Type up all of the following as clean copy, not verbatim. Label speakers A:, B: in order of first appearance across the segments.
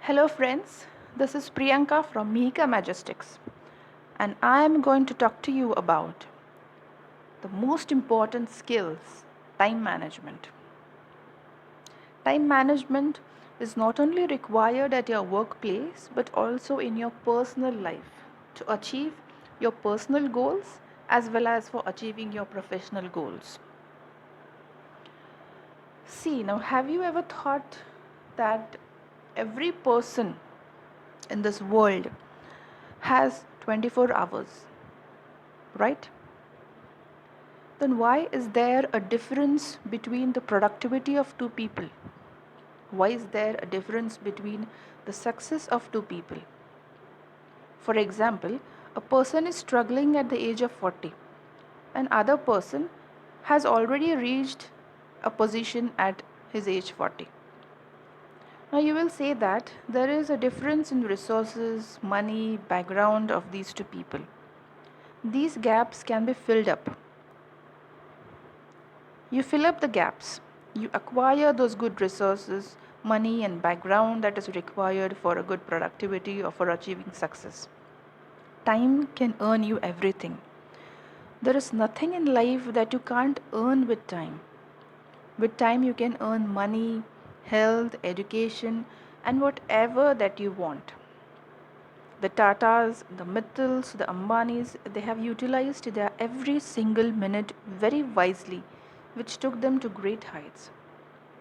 A: Hello friends, this is Priyanka from Mihika Majestics and I am going to talk to you about the most important skills, time management. Time management is not only required at your workplace but also in your personal life to achieve your personal goals as well as for achieving your professional goals. See, now have you ever thought that every person in this world has 24 hours, right? Then why is there a difference between the productivity of two people? Why is there a difference between the success of two people? For example, a person is struggling at the age of 40. Another person has already reached a position at his age 40. Now you will say that there is a difference in resources, money, background of these two people. These gaps can be filled up. You fill up the gaps. You acquire those good resources, money, and background that is required for a good productivity or for achieving success. Time can earn you everything. There is nothing in life that you can't earn with time. With time, you can earn money, health, education, and whatever that you want. The Tatas, the Mittals, the Ambanis, they have utilized their every single minute very wisely, which took them to great heights.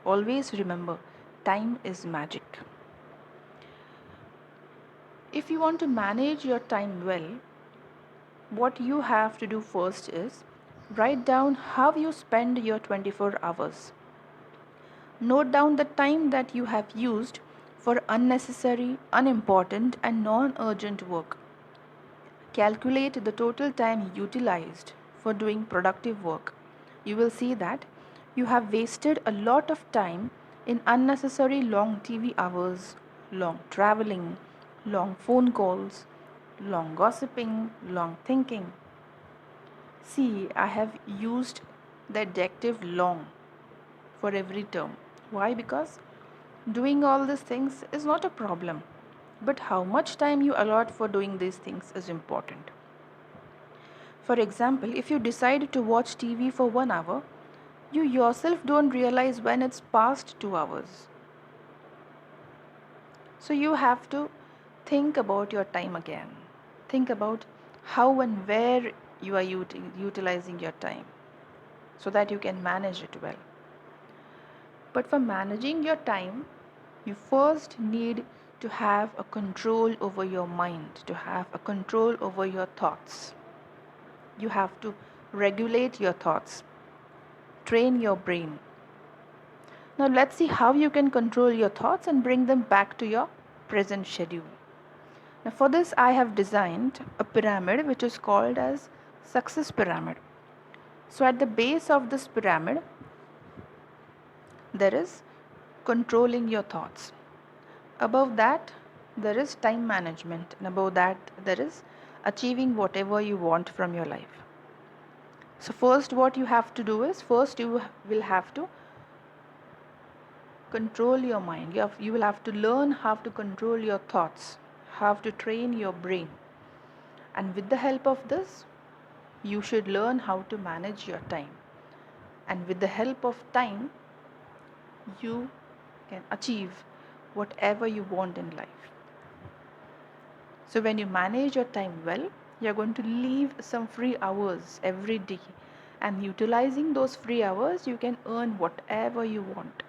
A: Always remember, time is magic. If you want to manage your time well, what you have to do first is write down how you spend your 24 hours. Note down the time that you have used for unnecessary, unimportant, and non urgent work. Calculate the total time utilized for doing productive work. You will see that you have wasted a lot of time in unnecessary long TV hours, long traveling, long phone calls, long gossiping, long thinking. See, I have used the adjective long for every term. Why? Because doing all these things is not a problem, but how much time you allot for doing these things is important. For example, if you decide to watch TV for 1 hour, you yourself don't realize when it's past 2 hours. So you have to think about your time again. Think about how and where you are utilizing your time so that you can manage it well. But for managing your time, you first need to have a control over your mind, to have a control over your thoughts. You have to regulate your thoughts, train your brain. Now, let's see how you can control your thoughts and bring them back to your present schedule. Now, for this, I have designed a pyramid which is called as success pyramid. So, at the base of this pyramid, there is controlling your thoughts. Above that, there is time management, and above that, there is achieving whatever you want from your life. So, first, what you have to do is first you will have to control your mind. You will have to learn how to control your thoughts, how to train your brain. And with the help of this, you should learn how to manage your time. And with the help of time, you can achieve whatever you want in life. So when you manage your time well, you're going to leave some free hours every day. And utilizing those free hours, you can earn whatever you want.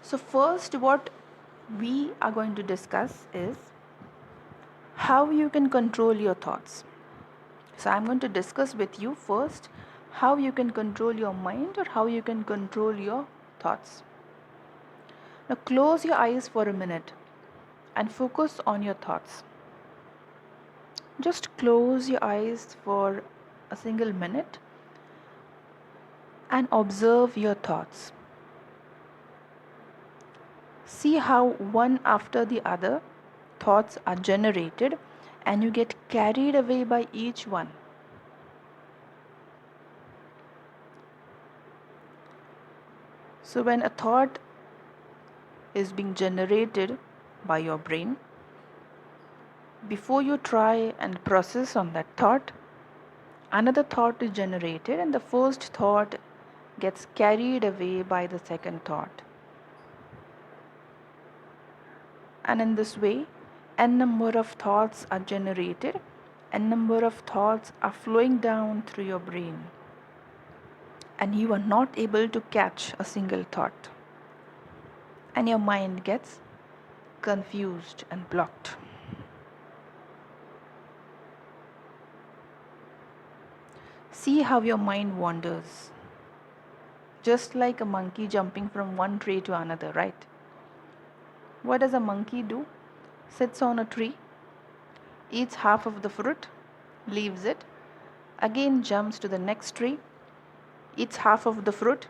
A: So first, what we are going to discuss is how you can control your thoughts. So I'm going to discuss with you first how you can control your mind or how you can control your thoughts. Now close your eyes for a minute and focus on your thoughts. Just close your eyes for a single minute and observe your thoughts. See how one after the other thoughts are generated and you get carried away by each one. So, when a thought is being generated by your brain, before you try and process on that thought, another thought is generated, and the first thought gets carried away by the second thought. And in this way, n number of thoughts are generated, n number of thoughts are flowing down through your brain, and you are not able to catch a single thought, and your mind gets confused and blocked. See how your mind wanders, just like a monkey jumping from one tree to another, right? What does a monkey do? Sits on a tree, eats half of the fruit, leaves it, again jumps to the next tree, eats half of the fruit,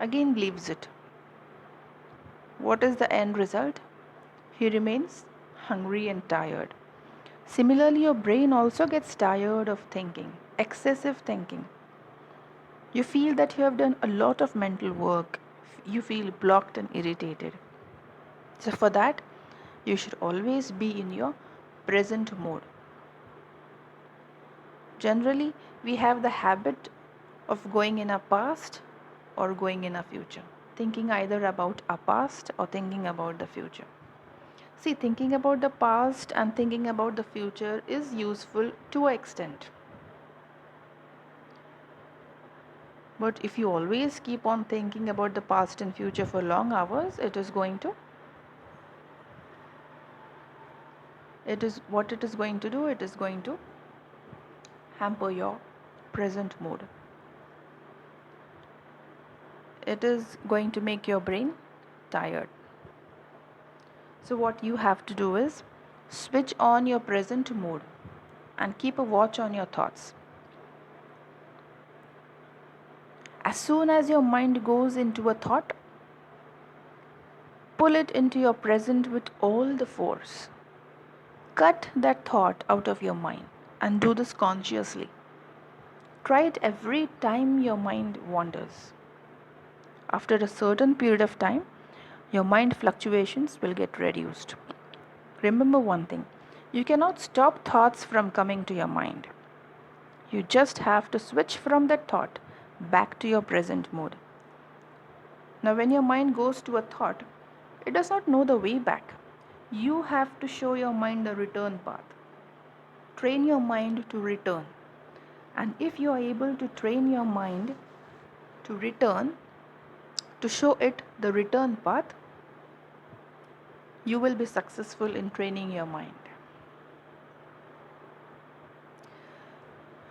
A: again leaves it. What is the end result? He remains hungry and tired. Similarly, your brain also gets tired of thinking, excessive thinking. You feel that you have done a lot of mental work. You feel blocked and irritated. So, for that, you should always be in your present mode. Generally, we have the habit of going in our past or going in our future, thinking either about our past or thinking about the future. See, thinking about the past and thinking about the future is useful to an extent. But if you always keep on thinking about the past and future for long hours, it is going to it is what it is going to do, it is going to hamper your present mode. It is going to make your brain tired. So what you have to do is switch on your present mode and keep a watch on your thoughts. As soon as your mind goes into a thought, pull it into your present with all the force. Cut that thought out of your mind and do this consciously. Try it every time your mind wanders. After a certain period of time, your mind fluctuations will get reduced. Remember one thing, you cannot stop thoughts from coming to your mind. You just have to switch from that thought back to your present mode. Now, when your mind goes to a thought, it does not know the way back. You have to show your mind the return path. Train your mind to return. And if you are able to train your mind to return, to show it the return path, you will be successful in training your mind.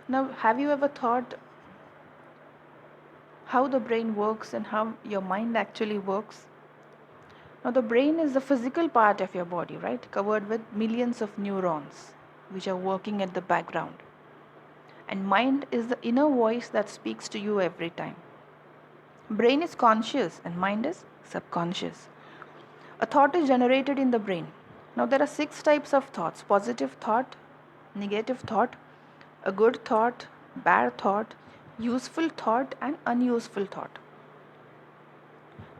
A: Now, have you ever thought how the brain works and how your mind actually works? Now, the brain is the physical part of your body, right? Covered with millions of neurons which are working at the background. And mind is the inner voice that speaks to you every time. Brain is conscious and mind is subconscious. A thought is generated in the brain. Now, there are 6 types of thoughts: positive thought, negative thought, a good thought, bad thought, useful thought, and unuseful thought.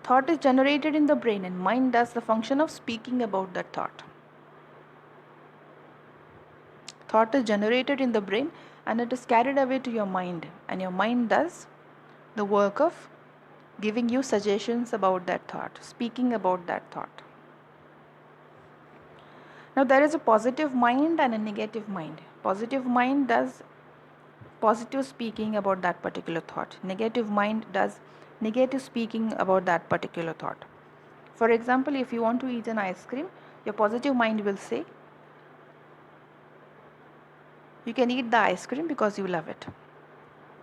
A: Thought is generated in the brain and mind does the function of speaking about that thought. Thought is generated in the brain and it is carried away to your mind, and your mind does the work of giving you suggestions about that thought, speaking about that thought. Now, there is a positive mind and a negative mind. Positive mind does positive speaking about that particular thought. Negative mind does negative speaking about that particular thought. For example, if you want to eat an ice cream, your positive mind will say, you can eat the ice cream because you love it.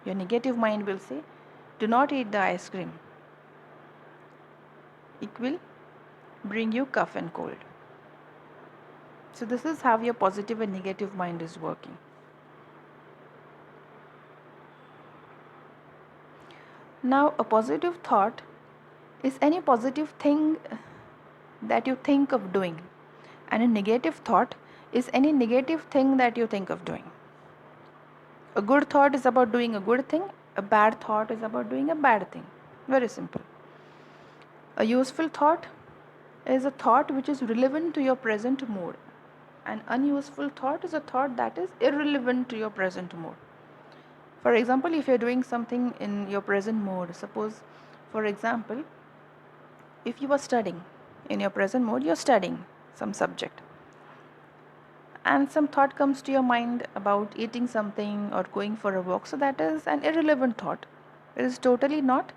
A: Your negative mind will say, do not eat the ice cream. It will bring you cough and cold. So this is how your positive and negative mind is working. Now, a positive thought is any positive thing that you think of doing, and a negative thought is any negative thing that you think of doing. A good thought is about doing a good thing, a bad thought is about doing a bad thing. Very simple. A useful thought is a thought which is relevant to your present mood. An unuseful thought is a thought that is irrelevant to your present mood. For example, if you're doing something in your present mode, suppose, for example, if you are studying in your present mode, you're studying some subject, and some thought comes to your mind about eating something or going for a walk, so that is an irrelevant thought. It is totally not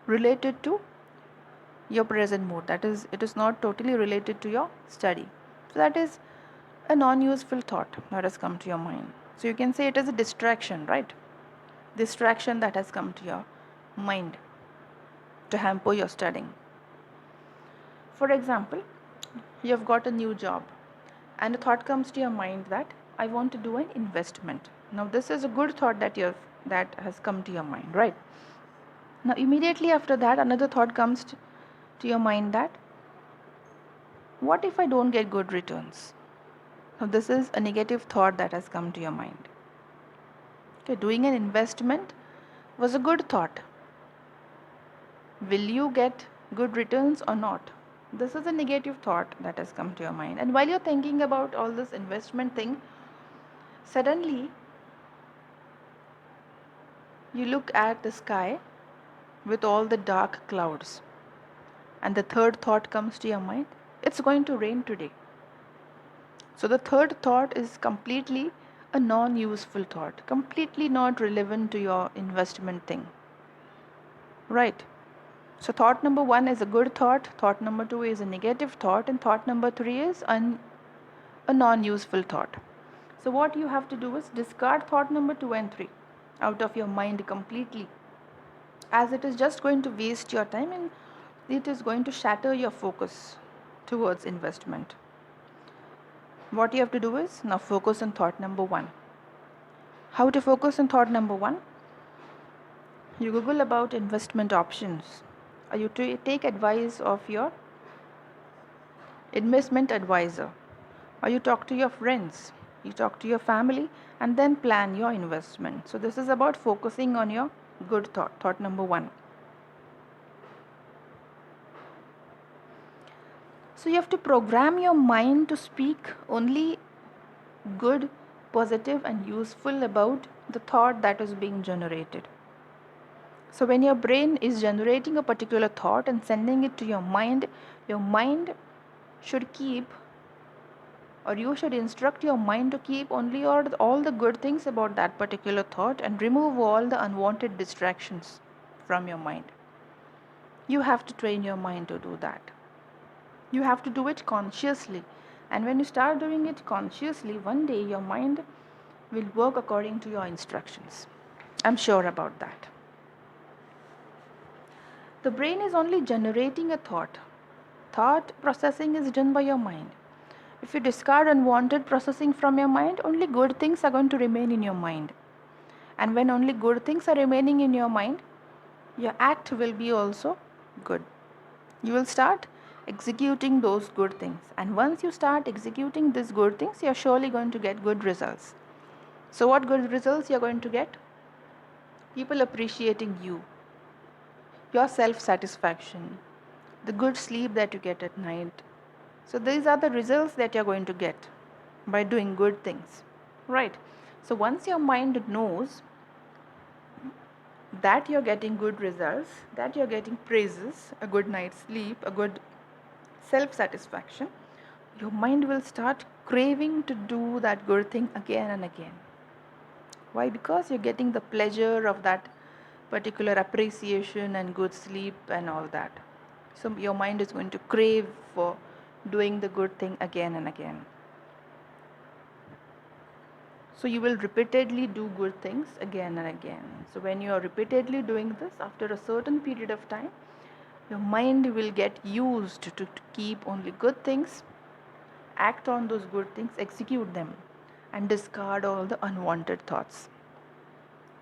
A: related to your present mood. That is, it is not totally related to your study. So that is a non-useful thought that has come to your mind. So you can say it is a distraction, right? Distraction that has come to your mind to hamper your studying. For example, you have got a new job and a thought comes to your mind that I want to do an investment. Now this is a good thought that has come to your mind, right? Now immediately after that another thought comes to your mind that what if I don't get good returns? Now this is a negative thought that has come to your mind. Okay, doing an investment was a good thought. Will you get good returns or not? This is a negative thought that has come to your mind. And while you're thinking about all this investment thing, suddenly you look at the sky with all the dark clouds. And the third thought comes to your mind, it's going to rain today. So the third thought is completely a non-useful thought, completely not relevant to your investment thing. Right? So thought number 1 is a good thought number 2 is a negative thought, and thought number 3 is a non-useful thought. So what you have to do is discard thought number 2 and 3 out of your mind completely, as it is just going to waste your time and it is going to shatter your focus towards investment. What you have to do is now focus on thought number 1. How to focus on thought number 1? You Google about investment options, or you take advice of your investment advisor, or you talk to your friends, you talk to your family, and then plan your investment. So this is about focusing on your good thought number 1. So you have to program your mind to speak only good, positive, and useful about the thought that is being generated. So when your brain is generating a particular thought and sending it to your mind should keep, or you should instruct your mind to keep only all the good things about that particular thought and remove all the unwanted distractions from your mind. You have to train your mind to do that. You have to do it consciously. And when you start doing it consciously, one day your mind will work according to your instructions. I'm sure about that. The brain is only generating a thought. Thought processing is done by your mind. If you discard unwanted processing from your mind, only good things are going to remain in your mind. And when only good things are remaining in your mind, your act will be also good. You will start executing those good things. And once you start executing these good things, you're surely going to get good results. So what good results you're going to get? People appreciating you, your self-satisfaction, the good sleep that you get at night. So these are the results that you're going to get by doing good things, right? So once your mind knows that you're getting good results, that you're getting praises, a good night's sleep, a good self-satisfaction, your mind will start craving to do that good thing again and again. Why? Because you're getting the pleasure of that particular appreciation and good sleep and all that. So your mind is going to crave for doing the good thing again and again. So you will repeatedly do good things again and again. So when you are repeatedly doing this, after a certain period of time, your mind will get used to keep only good things, act on those good things, execute them, and discard all the unwanted thoughts.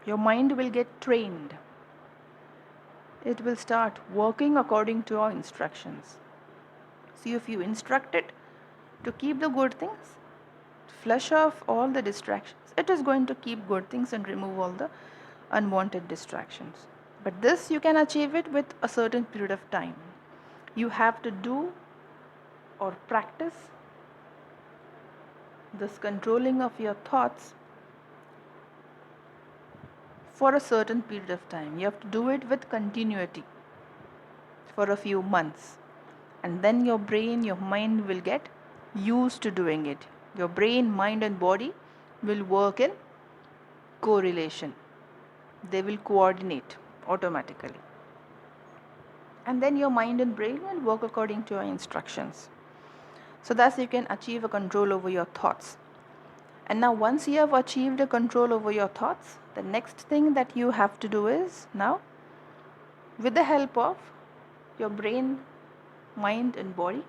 A: Your mind will get trained. It will start working according to your instructions. See, if you instruct it to keep the good things, flush off all the distractions, it is going to keep good things and remove all the unwanted distractions. But this you can achieve it with a certain period of time. You have to do or practice this controlling of your thoughts for a certain period of time. You have to do it with continuity for a few months. And then your brain, your mind will get used to doing it. Your brain, mind, and body will work in correlation, they will coordinate automatically. And then your mind and brain will work according to your instructions. So thus you can achieve a control over your thoughts. And now once you have achieved a control over your thoughts, the next thing that you have to do is now, with the help of your brain, mind, and body,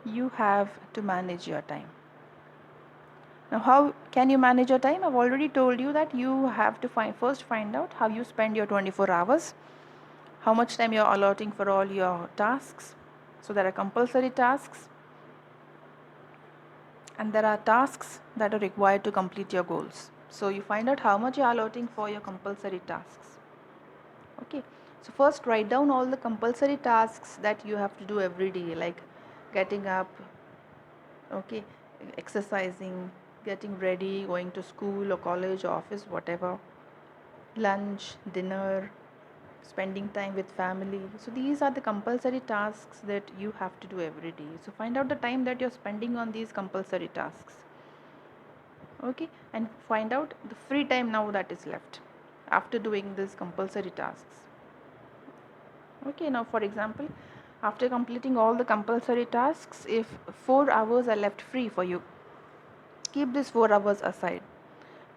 A: you have to manage your time. Now, how can you manage your time? I've already told you that you have to first find out how you spend your 24 hours, how much time you're allotting for all your tasks. So there are compulsory tasks, and there are tasks that are required to complete your goals. So you find out how much you're allotting for your compulsory tasks. Okay, so first write down all the compulsory tasks that you have to do every day, like getting up, okay, exercising, getting ready, going to school or college or office, whatever, lunch, dinner, spending time with family. So these are the compulsory tasks that you have to do every day. So find out the time that you're spending on these compulsory tasks, okay, and find out the free time now that is left after doing these compulsory tasks. Okay, now for example, after completing all the compulsory tasks, if 4 hours are left free for you, keep these 4 hours aside.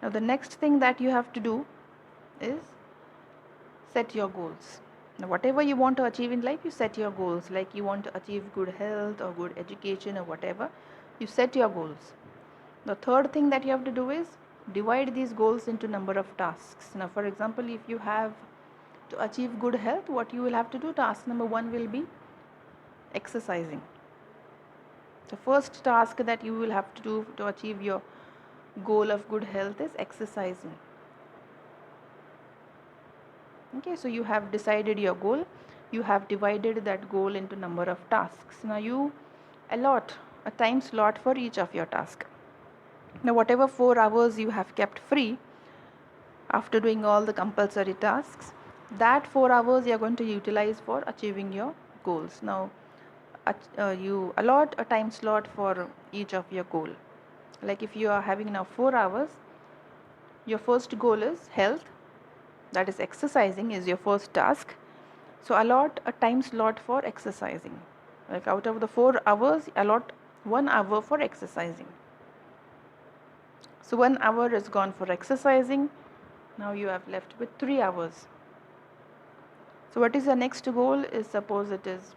A: Now the next thing that you have to do is set your goals. Now whatever you want to achieve in life, you set your goals. Like you want to achieve good health or good education or whatever, you set your goals. The third thing that you have to do is divide these goals into number of tasks. Now for example, if you have to achieve good health, what you will have to do, task number 1 will be exercising. The first task that you will have to do to achieve your goal of good health is exercising. Okay, so you have decided your goal, you have divided that goal into number of tasks. Now you allot a time slot for each of your tasks. Now whatever 4 hours you have kept free after doing all the compulsory tasks, that 4 hours you are going to utilize for achieving your goals. Now you allot a time slot for each of your goal. Like if you are having now 4 hours, your first goal is health, that is exercising is your first task. So allot a time slot for exercising. Like out of the 4 hours, allot 1 hour for exercising. So 1 hour is gone for exercising. Now you have left with 3 hours. So what is the next goal? Is suppose it is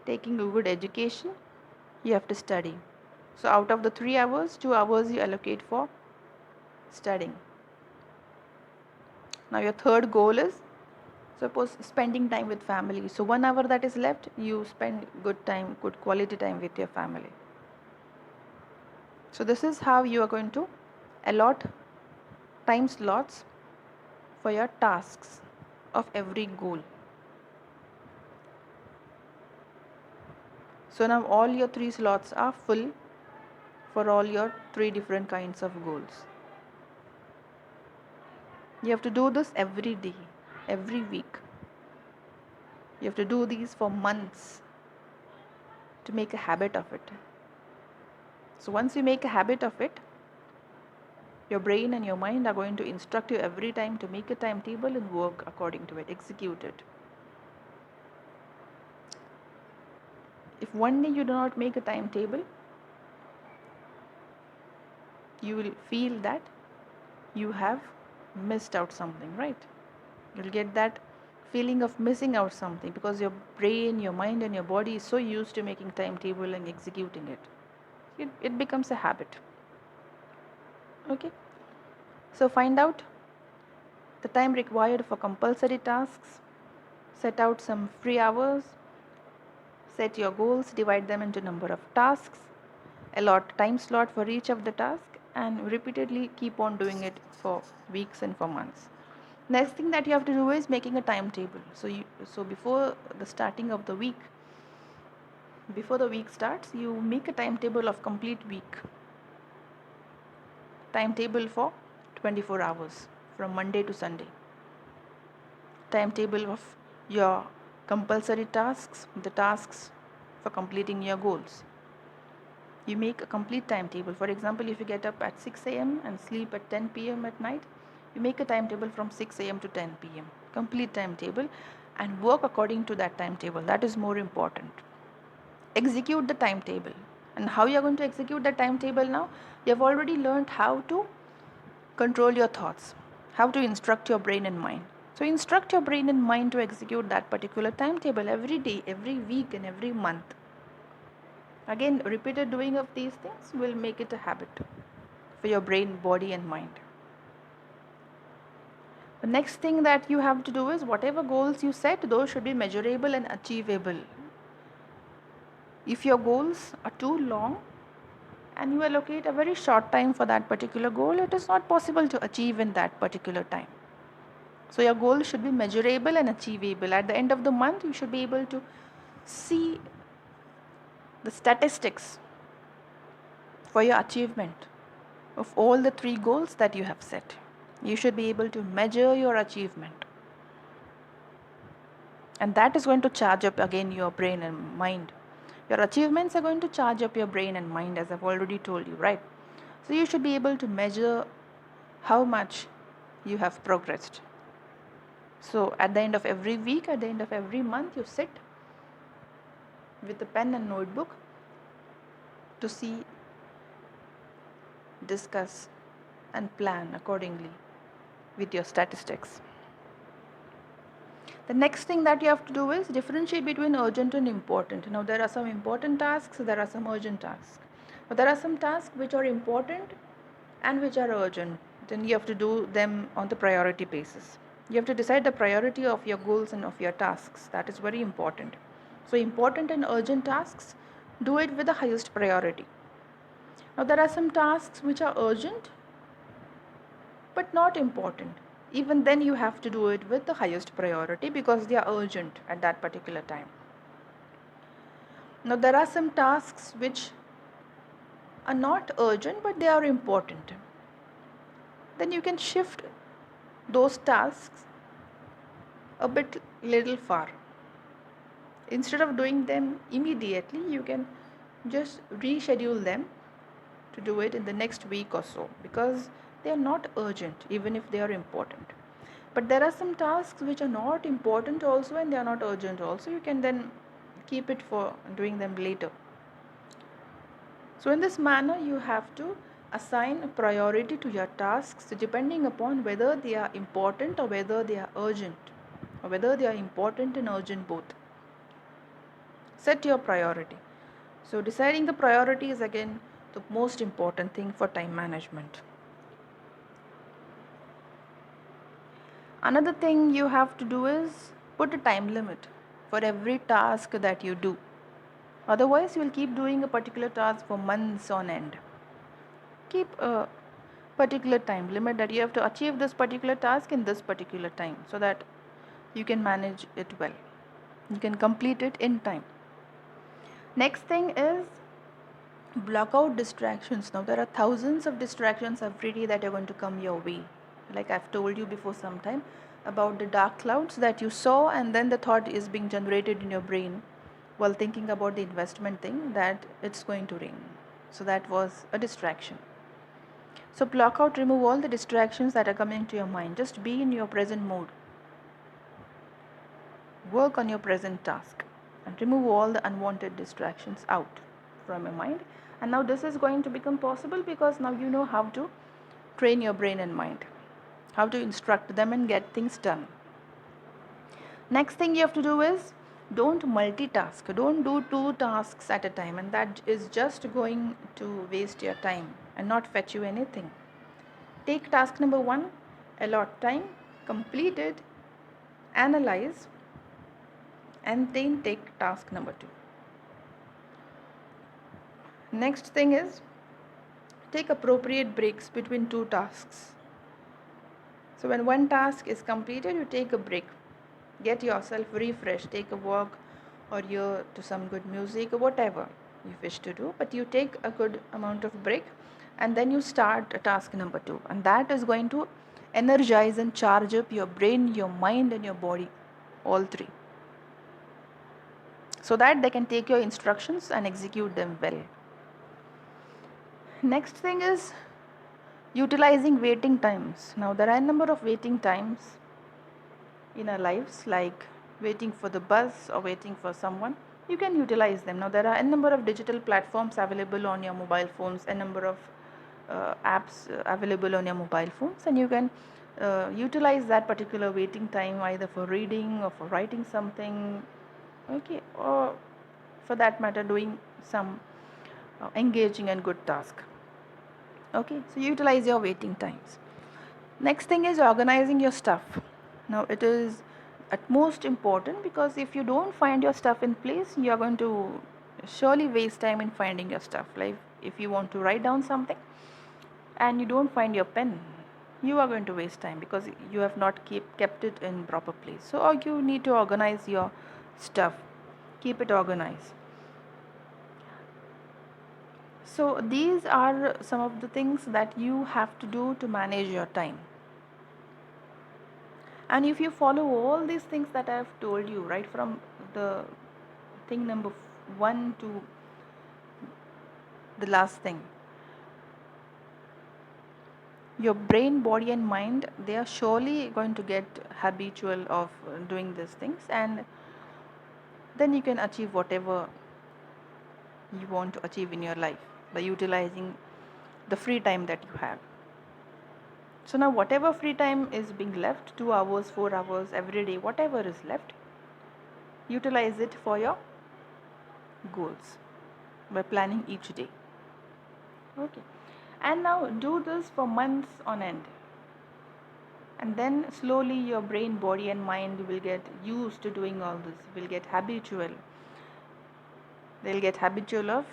A: taking a good education, you have to study. So out of the 3 hours, 2 hours you allocate for studying. Now your third goal is suppose spending time with family. So 1 hour that is left, you spend good time, good quality time with your family. So this is how you are going to allot time slots for your tasks of every goal. So now all your 3 slots are full for all your 3 different kinds of goals. You have to do this every day, every week. You have to do these for months to make a habit of it. So once you make a habit of it, your brain and your mind are going to instruct you every time to make a timetable and work according to it, execute it. If one day you do not make a timetable, you will feel that you have missed out something, right? You'll get that feeling of missing out something because your brain, your mind, and your body is so used to making timetable and executing it. It becomes a habit. Okay, so find out the time required for compulsory tasks, set out some free hours, set your goals, divide them into number of tasks, allot time slot for each of the task, and repeatedly keep on doing it for weeks and for months. Next thing that you have to do is making a timetable. So before the starting of the week, before the week starts, you make a timetable of complete week. Timetable for 24 hours from Monday to Sunday. Timetable of your compulsory tasks, the tasks for completing your goals. You make a complete timetable. For example, if you get up at 6 a.m. and sleep at 10 p.m. at night, you make a timetable from 6 a.m. to 10 p.m. Complete timetable and work according to that timetable. That is more important. Execute the timetable. And how you are going to execute the timetable now? You have already learned how to control your thoughts, how to instruct your brain and mind. So instruct your brain and mind to execute that particular timetable every day, every week, and every month. Again, repeated doing of these things will make it a habit for your brain, body, and mind. The next thing that you have to do is whatever goals you set, those should be measurable and achievable. If your goals are too long and you allocate a very short time for that particular goal, it is not possible to achieve in that particular time. So your goal should be measurable and achievable. At the end of the month, you should be able to see the statistics for your achievement of all the 3 goals that you have set. You should be able to measure your achievement. And that is going to charge up again your brain and mind. Your achievements are going to charge up your brain and mind, as I've already told you, right? So you should be able to measure how much you have progressed. So at the end of every week, at the end of every month, you sit with a pen and notebook to see, discuss, and plan accordingly with your statistics. The next thing that you have to do is differentiate between urgent and important. Now, there are some important tasks, there are some urgent tasks. But there are some tasks which are important and which are urgent. Then you have to do them on the priority basis. You have to decide the priority of your goals and of your tasks. That is very important. So, important and urgent tasks, do it with the highest priority. Now, there are some tasks which are urgent but not important. Even then, you have to do it with the highest priority because they are urgent at that particular time. Now, there are some tasks which are not urgent but they are important. Then you can shift those tasks a bit little far. Instead of doing them immediately, you can just reschedule them to do it in the next week or so because they are not urgent even if they are important. But there are some tasks which are not important also and they are not urgent also. You can then keep it for doing them later. So in this manner, you have to assign a priority to your tasks depending upon whether they are important or whether they are urgent or whether they are important and urgent both. Set your priority. So deciding the priority is again the most important thing for time management. Another thing you have to do is put a time limit for every task that you do. Otherwise, you will keep doing a particular task for months on end. Keep a particular time limit that you have to achieve this particular task in this particular time so that you can manage it well. You can complete it in time. Next thing is block out distractions. Now, there are thousands of distractions every day that are going to come your way. Like I've told you before some time about the dark clouds that you saw, and then the thought is being generated in your brain while thinking about the investment thing that it's going to rain. So that was a distraction. So block out, remove all the distractions that are coming to your mind. Just be in your present mode. Work on your present task and remove all the unwanted distractions out from your mind. And now this is going to become possible because now you know how to train your brain and mind, how to instruct them and get things done. Next thing you have to do is don't multitask. Don't do 2 tasks at a time, and that is just going to waste your time and not fetch you anything. Take task number 1, allot time, complete it, analyze, and then take task number 2. Next thing is take appropriate breaks between 2 tasks. So when one task is completed, you take a break, get yourself refreshed, take a walk or you to some good music or whatever you wish to do, but you take a good amount of break and then you start task number 2, and that is going to energize and charge up your brain, your mind and your body, all three, so that they can take your instructions and execute them well. Next thing is utilizing waiting times. Now there are a number of waiting times in our lives, like waiting for the bus or waiting for someone. You can utilize them. Now there are a number of digital platforms available on your mobile phones, a number of apps available on your mobile phones, and you can utilize that particular waiting time either for reading or for writing something, okay, or for that matter doing some engaging and good task. Okay, so utilize your waiting times. Next thing is organizing your stuff. Now it is at most important, because if you don't find your stuff in place, you are going to surely waste time in finding your stuff. Like if you want to write down something and you don't find your pen, you are going to waste time because you have not kept it in proper place. So you need to organize your stuff, keep it organized. So these are some of the things that you have to do to manage your time. And if you follow all these things that I have told you, right from the thing number 1 to the last thing, your brain, body and mind, they are surely going to get habitual of doing these things, and then you can achieve whatever you want to achieve in your life by utilizing the free time that you have. So now whatever free time is being left, 2 hours, 4 hours every day, whatever is left, utilize it for your goals by planning each day. Okay, and now do this for months on end, and then slowly your brain, body and mind will get used to doing all this, will get habitual. They'll get habitual of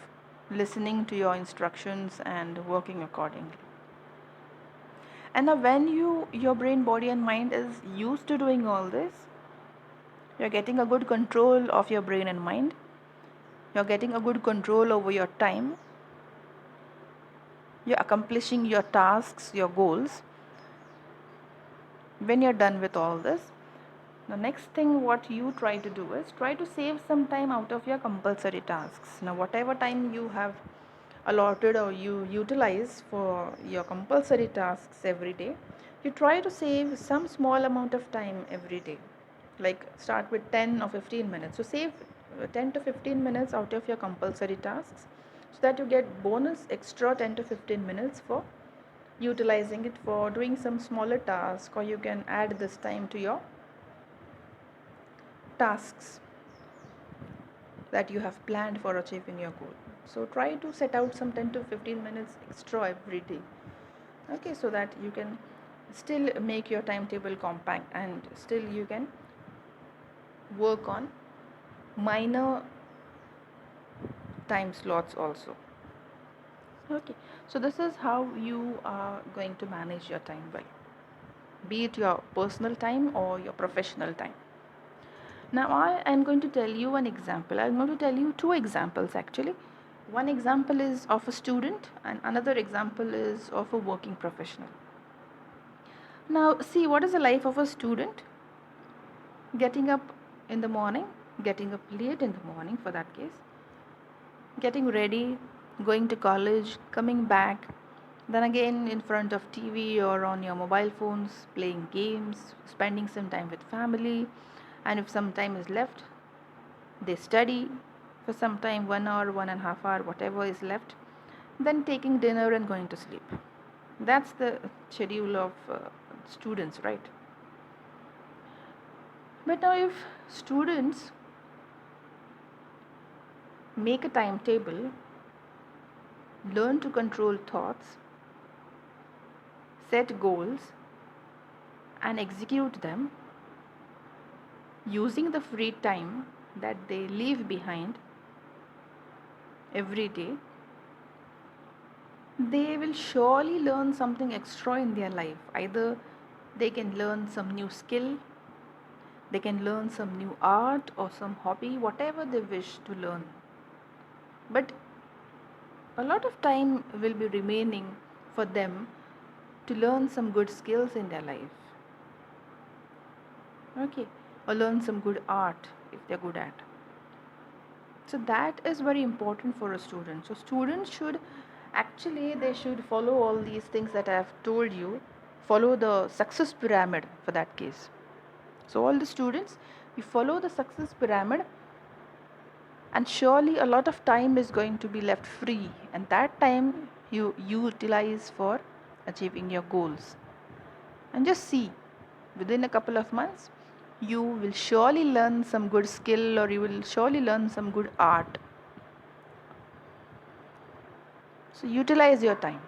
A: listening to your instructions and working accordingly. And now when your brain, body and mind is used to doing all this, you're getting a good control of your brain and mind, you're getting a good control over your time, you're accomplishing your tasks, your goals. When you're done with all this, the next thing what you try to do is try to save some time out of your compulsory tasks. Now whatever time you have allotted or you utilize for your compulsory tasks every day, you try to save some small amount of time every day. Like start with 10 or 15 minutes. So save 10 to 15 minutes out of your compulsory tasks, so that you get bonus extra 10 to 15 minutes for utilizing it for doing some smaller task, or you can add this time to your tasks that you have planned for achieving your goal. So try to set out some 10 to 15 minutes extra every day, okay, so that you can still make your timetable compact and still you can work on minor time slots also. Okay, so this is how you are going to manage your time well, be it your personal time or your professional time. Now I am going to tell you an example. I'm going to tell you two examples actually. One example is of a student and another example is of a working professional. Now see, what is the life of a student? Getting up in the morning, getting up late in the morning for that case, getting ready, going to college, coming back, then again in front of TV or on your mobile phones, playing games, spending some time with family, and if some time is left, they study for some time, 1 hour, 1.5 hour, whatever is left, then taking dinner and going to sleep. That's the schedule of students, right? But now, if students make a timetable, learn to control thoughts, set goals, and execute them using the free time that they leave behind every day, they will surely learn something extra in their life. Either They can learn some new skill, they can learn some new art or some hobby, whatever they wish to learn. But a lot of time will be remaining for them to learn some good skills in their life. Okay, or learn some good art if they're good at. So that is very important for a student. So students should actually, they should follow all these things that I have told you, follow the success pyramid for that case. So all the students, you follow the success pyramid, and surely a lot of time is going to be left free, and that time you utilize for achieving your goals. And just see, within a couple of months you will surely learn some good skill, or you will surely learn some good art. So utilize your time.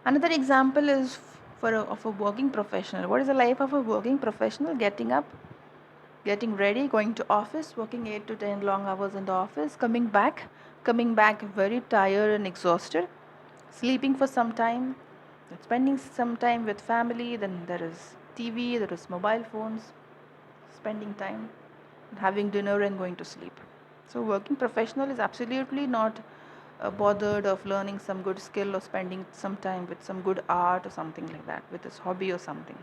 A: Another example is of a working professional. What is the life of a working professional? Getting up, getting ready, going to office, working 8 to 10 long hours in the office, coming back very tired and exhausted, sleeping for some time, spending some time with family, then there is TV, there is mobile phones, spending time, having dinner and going to sleep. So working professional is absolutely not bothered of learning some good skill or spending some time with some good art or something like that, with his hobby or something.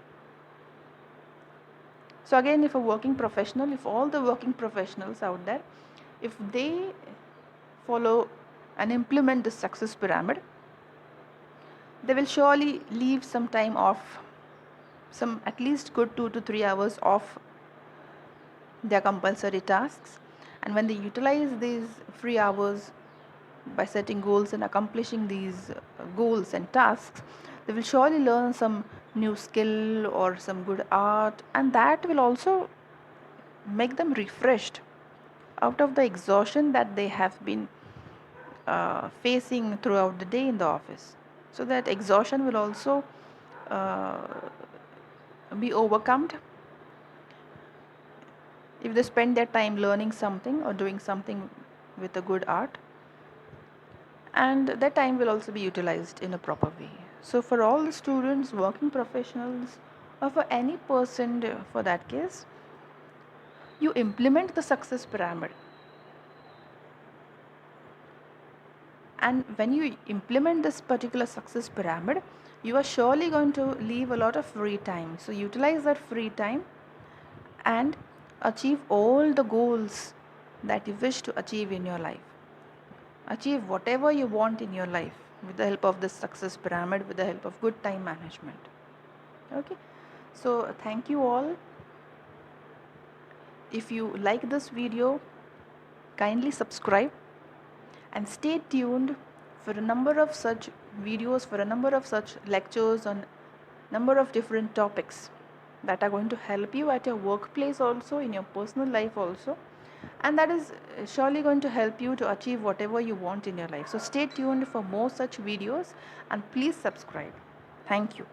A: So again, if a working professional, if all the working professionals out there, if they follow and implement this success pyramid, they will surely leave some time off, some at least good 2 to 3 hours off their compulsory tasks. And when they utilize these free hours by setting goals and accomplishing these goals and tasks, they will surely learn some new skill or some good art, and that will also make them refreshed out of the exhaustion that they have been facing throughout the day in the office. So that exhaustion will also uh, be overcome if they spend their time learning something or doing something with a good art, and that time will also be utilized in a proper way. So for all the students, working professionals, or for any person for that case, you implement the success pyramid. And when you implement this particular success pyramid, you are surely going to leave a lot of free time. So utilize that free time and achieve all the goals that you wish to achieve in your life. Achieve whatever you want in your life with the help of this success pyramid, with the help of good time management. Okay, so thank you all. If you like this video, kindly subscribe and stay tuned for a number of such videos, for a number of such lectures on number of different topics that are going to help you at your workplace also, in your personal life also, and that is surely going to help you to achieve whatever you want in your life. So stay tuned for more such videos and please subscribe. Thank you.